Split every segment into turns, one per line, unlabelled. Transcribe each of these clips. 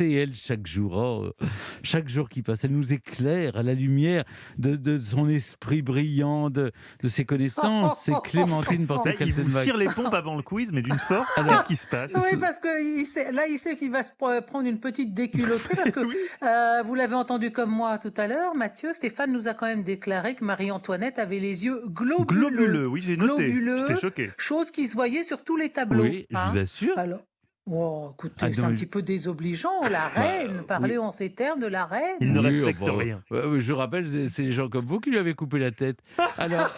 Et elle, chaque jour qui passe, elle nous éclaire à la lumière de son esprit brillant, de ses connaissances. C'est Clémentine
Là, il vous
Porte-Kaltenbach.
cire les pompes avant le quiz, mais d'une force. Qu'est-ce
Alors,
qui se passe?
ce-
Oui, parce que il sait qu'il va prendre une petite déculotterie, parce que
Oui.
vous l'avez entendu comme moi tout à l'heure, Mathieu, Stéphane nous a quand même déclaré que Marie-Antoinette avait les yeux
Globuleux, oui, j'ai noté.
globuleux,
J'étais choqué.
chose qui se voyait sur tous les tableaux.
oui, je vous assure.
Alors, oh,
Ah
écoutez, c'est
non,
un
mais
petit peu désobligeant, la reine,
oui.
parler en ces termes de la
Il
reine.
ne
Oui,
respecte
enfin,
rien.
je rappelle, c'est les gens comme vous qui lui avez coupé la tête. Alors,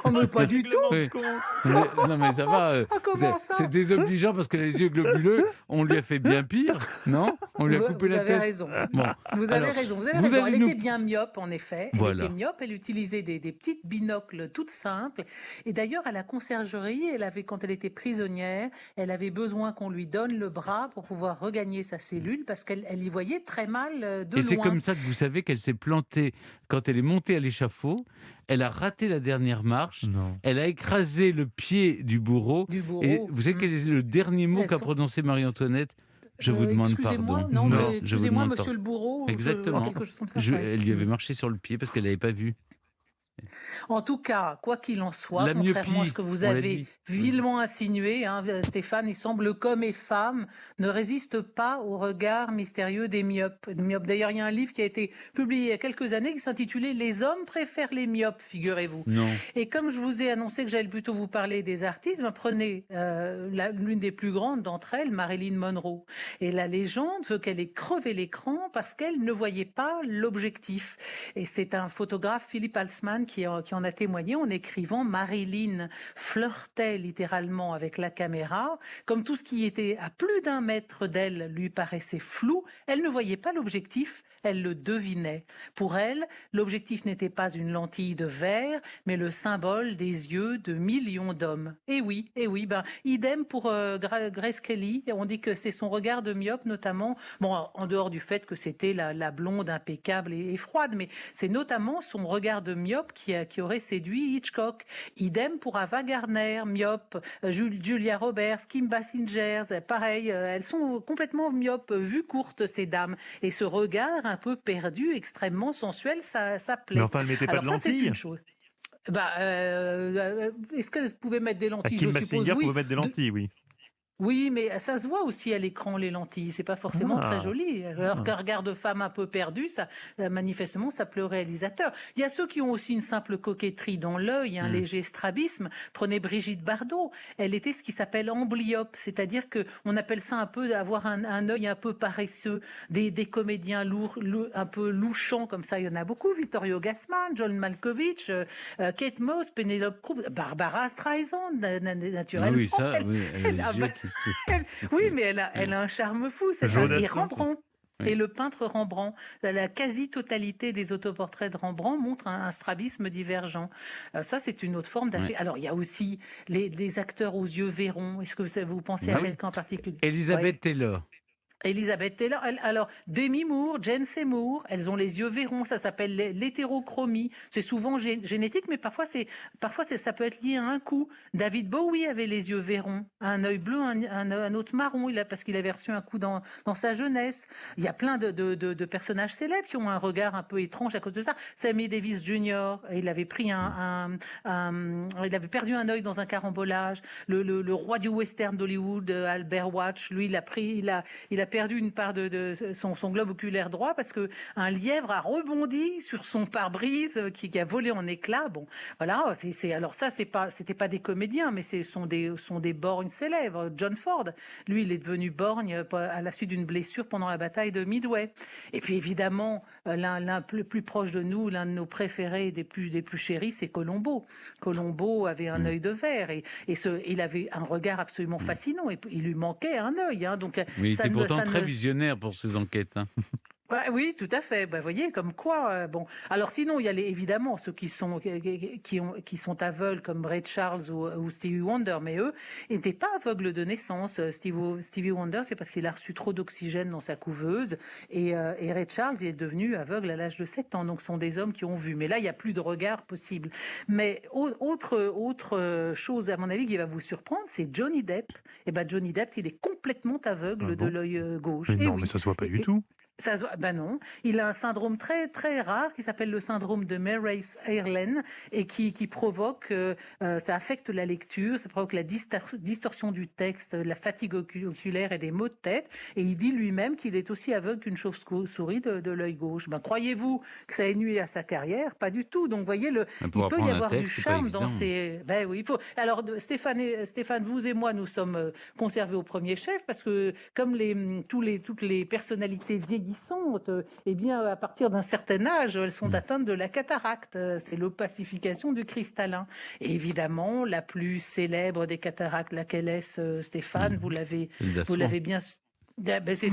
Oh, mais pas du tout.
Règlement de
oui.
compte.
Non, mais ça va.
Ah, comment ça?
C'est désobligeant parce qu'elle a les yeux globuleux. On lui a fait bien pire, non? On lui a coupé
Vous
la
avez
tête.
raison.
Bon,
Vous avez
alors,
raison, vous avez
vous
raison.
allez
Elle
nous...
était bien myope, en effet. Elle
Voilà.
était myope, elle utilisait des petites binocles toutes simples. Et d'ailleurs, à la conciergerie, quand elle était prisonnière, elle avait besoin qu'on lui donne le bras pour pouvoir regagner sa cellule parce qu'elle y voyait très mal de
Et c'est
loin.
comme ça que vous savez qu'elle s'est plantée quand elle est montée à l'échafaud. Elle a raté la dernière marche.
Non.
Elle a écrasé le pied du bourreau.
Du
Et
bourreau.
vous savez quel est le dernier mot
Elles
qu'a
sont-
prononcé Marie-Antoinette? Je vous demande
Excusez-moi,
pardon.
non,
Non,
mais
je vous
excusez-moi,
demande
monsieur
pardon.
le bourreau,
Exactement.
quelque chose comme ça.
Elle lui avait
Mm.
marché sur le pied parce qu'elle n'avait pas vu.
En tout cas, quoi qu'il en soit,
La
contrairement à
myopie,
ce que vous
on l'a
avez
dit.
vilement insinué, Stéphane, il semble qu'hommes et femmes ne résistent pas au regard mystérieux des myopes. D'ailleurs, il y a un livre qui a été publié il y a quelques années qui s'intitulait Les hommes préfèrent les myopes, figurez-vous.
Non.
Et comme je vous ai annoncé que j'allais plutôt vous parler des artistes, prenez l'une des plus grandes d'entre elles, Marilyn Monroe. Et la légende veut qu'elle ait crevé l'écran parce qu'elle ne voyait pas l'objectif. Et c'est un photographe, Philippe Halsman, qui en a témoigné en écrivant Marilyn flirtait littéralement avec la caméra. Comme tout ce qui était à plus d'un mètre d'elle lui paraissait flou, elle ne voyait pas l'objectif, elle le devinait. Pour elle, l'objectif n'était pas une lentille de verre, mais le symbole des yeux de millions d'hommes. Et oui, idem pour Grace Kelly. On dit que c'est son regard de myope notamment, bon, en dehors du fait que c'était la blonde impeccable et froide, mais c'est notamment son regard de myope qui aurait séduit Hitchcock. Idem pour Ava Gardner, myope, Julia Roberts, Kim Basinger, pareil, elles sont complètement myopes, vues courtes ces dames. Et ce regard un peu perdu, extrêmement sensuel, ça plaît.
Mais enfin, elle mettait pas
Alors
de
ça, c'est
lentilles.
une chose. Est-ce qu'elle pouvait mettre des
Ah,
lentilles?
Kim
Je suppose
Basinger
oui.
pouvait mettre des lentilles, oui.
Oui, mais ça se voit aussi à l'écran, les lentilles. C'est pas forcément très
Ah.
joli. Alors
Ah.
qu'un regard de femme un peu perdu, manifestement, ça plaît au réalisateur. Il y a ceux qui ont aussi une simple coquetterie dans l'œil, un léger strabisme. Prenez Brigitte Bardot. Elle était ce qui s'appelle amblyope, c'est-à-dire que on appelle ça un peu avoir un œil un peu paresseux. Des comédiens lourds, un peu louchants comme ça, il y en a beaucoup. Vittorio Gassman, John Malkovich, Kate Moss, Penelope Cruz, Barbara Streisand,
Ah
naturellement.
oui, ça, oui. Elle a
Ah
les
bah,
yeux qui
oui, mais elle a un charme fou, cette femme. Et
Jodassin.
Rembrandt.
Oui.
Et le peintre Rembrandt, la quasi-totalité des autoportraits de Rembrandt montrent un strabisme divergent. Ça, c'est une autre forme d'affaire.
Ouais.
Alors, il y a aussi les acteurs aux yeux verrons. Est-ce que vous pensez à
Ah oui.
quelqu'un en particulier?
Elisabeth Taylor.
Elisabeth Taylor, alors Demi Moore, Jane Seymour, elles ont les yeux verrons, ça s'appelle l'hétérochromie. C'est souvent génétique, mais parfois ça peut être lié à un coup. David Bowie avait les yeux verrons, un œil bleu, un autre marron, parce qu'il avait reçu un coup dans sa jeunesse. Il y a plein de personnages célèbres qui ont un regard un peu étrange à cause de ça. Sammy Davis Jr., il avait pris il avait perdu un œil dans un carambolage. Le roi du western d'Hollywood, Albert Watch, lui, il a perdu une part de son globe oculaire droit parce que un lièvre a rebondi sur son pare-brise qui a volé en éclats. Bon, voilà. Alors ça, c'était pas des comédiens, mais sont des borgnes célèbres. John Ford, lui, il est devenu borgne à la suite d'une blessure pendant la bataille de Midway. Et puis évidemment, l'un plus proche de nous, l'un de nos préférés, des plus chéris, c'est Colombo. Colombo avait un œil de verre et il avait un regard absolument fascinant. Et il lui manquait un œil. Donc
Mais il
ça
était
ne
pourtant
ça
très
ne
visionnaire pour ses enquêtes. Hein.
Ouais, oui, tout à fait. Bah, vous voyez, comme quoi. Bon, alors sinon, il y a évidemment ceux qui sont aveugles, comme Ray Charles ou Stevie Wonder, mais eux n'étaient pas aveugles de naissance. Stevie Wonder, c'est parce qu'il a reçu trop d'oxygène dans sa couveuse, et Ray Charles il est devenu aveugle à l'âge de 7 ans. Donc, ce sont des hommes qui ont vu. Mais là, il n'y a plus de regard possible. Mais autre chose, à mon avis, qui va vous surprendre, c'est Johnny Depp. Et ben, Johnny Depp, il est complètement
Ah
aveugle de
bon?
l'œil gauche.
Mais
Et
non, mais
oui.
ça se voit pas du
Et-
tout.
Ben non, il a un syndrome très très rare qui s'appelle le syndrome de Murray-Stahlem et qui provoque, ça affecte la lecture, ça provoque la distorsion du texte, la fatigue oculaire et des maux de tête. Et il dit lui-même qu'il est aussi aveugle qu'une chauve-souris de l'œil gauche. Ben, croyez-vous que ça ait nui à sa carrière? Pas du tout. Donc voyez,
Pour
il peut y
apprendre un
avoir du
texte, c'est pas
charme dans
évident.
ces. Ben oui, il faut. Alors Stéphane, vous et moi, nous sommes conservés au premier chef parce que comme toutes les personnalités vieillissantes, eh bien, à partir d'un certain âge, elles sont atteintes de la cataracte. C'est l'opacification du cristallin. Et évidemment, la plus célèbre des cataractes, laquelle est, Stéphane, vous
Celle
l'avez bien. C'est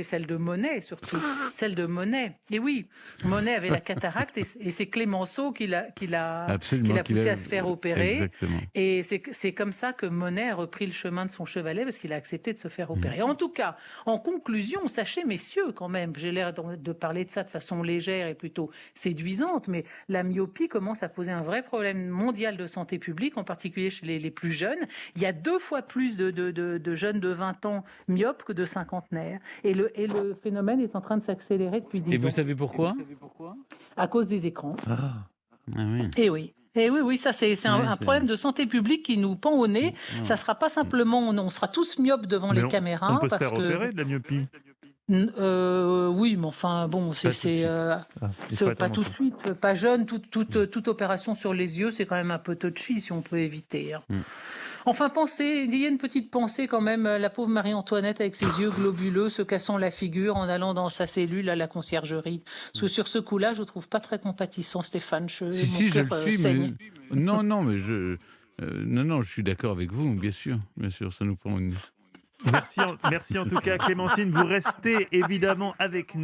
celle de Monet, surtout. Celle de Monet. Et oui, Monet avait la cataracte et c'est Clémenceau qui l'a
Absolument,
poussé à se faire opérer.
Exactement.
Et c'est comme ça que Monet a repris le chemin de son chevalet parce qu'il a accepté de se faire opérer. En tout cas, en conclusion, sachez, messieurs, quand même, j'ai l'air de parler de ça de façon légère et plutôt séduisante, mais la myopie commence à poser un vrai problème mondial de santé publique, en particulier chez les plus jeunes. Il y a 2 fois plus de jeunes de 20 ans myopes que de cinquantenaires. Et le phénomène est en train de s'accélérer depuis 10 ans.
Et vous savez pourquoi?
À cause des écrans.
Ah.
Ah oui.
Et oui. Et oui, ça c'est un
c'est-
problème de santé publique qui nous pend au nez.
Ouais.
Ça sera pas simplement, on sera tous myopes devant
Mais
les caméras.
on peut se
parce
faire
que,
opérer de la myopie.
Oui, mais enfin bon,
Pas tout de suite. Ah, il faut
pas
attendre
tout
un
de
peu.
suite, pas jeune. Toute opération sur les yeux, c'est quand même un peu touchy si on peut éviter. Hein. Enfin, il y a une petite pensée quand même, la pauvre Marie-Antoinette avec ses yeux globuleux se cassant la figure en allant dans sa cellule à la conciergerie. Parce que sur ce coup-là, je ne trouve pas très compatissant, Stéphane.
Si,
Mon
je
cœur,
le suis, mais
saigne.
non, mais non, je suis d'accord avec vous, bien sûr, ça nous prend une.
Merci en tout cas, Clémentine. Vous restez évidemment avec nous.